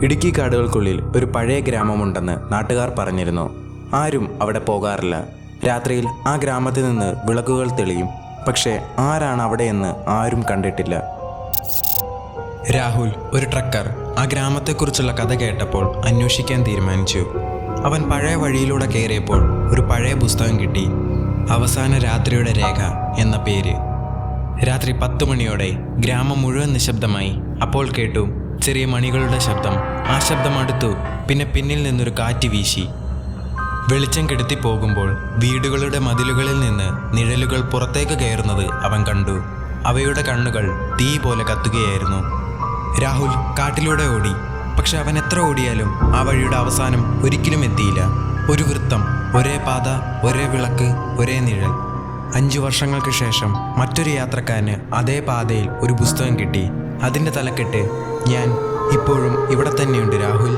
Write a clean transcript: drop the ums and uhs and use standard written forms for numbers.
ഇടുക്കി കാടുകൾക്കുള്ളിൽ ഒരു പഴയ ഗ്രാമമുണ്ടെന്ന് നാട്ടുകാർ പറഞ്ഞിരുന്നു. ആരും അവിടെ പോകാറില്ല. രാത്രിയിൽ ആ ഗ്രാമത്തിൽ നിന്ന് വിളക്കുകൾ തെളിയും. പക്ഷേ ആരാണ് അവിടെയെന്ന് ആരും കണ്ടിട്ടില്ല. രാഹുൽ, ഒരു ട്രക്കർ, ആ ഗ്രാമത്തെക്കുറിച്ചുള്ള കഥ കേട്ടപ്പോൾ അന്വേഷിക്കാൻ തീരുമാനിച്ചു. അവൻ പഴയ വഴിയിലൂടെ കയറിയപ്പോൾ ഒരു പഴയ പുസ്തകം കിട്ടി. അവസാന രാത്രിയുടെ രേഖ എന്ന പേര്. രാത്രി 10 മണിയോടെ ഗ്രാമം മുഴുവൻ നിശബ്ദമായി. അപ്പോൾ കേട്ടു ചെറിയ മണികളുടെ ശബ്ദം. ആ ശബ്ദം അടുത്തു. പിന്നെ പിന്നിൽ നിന്നൊരു കാറ്റ് വീശി. വെളിച്ചം കെടുത്തി പോകുമ്പോൾ വീടുകളുടെ മതിലുകളിൽ നിന്ന് നിഴലുകൾ പുറത്തേക്ക് കയറുന്നത് അവൻ കണ്ടു. അവയുടെ കണ്ണുകൾ തീ പോലെ കത്തുകയായിരുന്നു. രാഹുൽ കാട്ടിലൂടെ ഓടി. പക്ഷെ അവൻ എത്ര ഓടിയാലും ആ വഴിയുടെ അവസാനം ഒരിക്കലും എത്തിയില്ല. ഒരു വൃത്തം, ഒരേ പാത, ഒരേ വിളക്ക്, ഒരേ നിഴൽ. 5 വർഷങ്ങൾക്ക് ശേഷം മറ്റൊരു യാത്രക്കാരന് അതേ പാതയിൽ ഒരു പുസ്തകം കിട്ടി. അതിൻ്റെ തലക്കെട്ട്, ഞാൻ ഇപ്പോഴും ഇവിടെ തന്നെയുണ്ട് രാഹുൽ.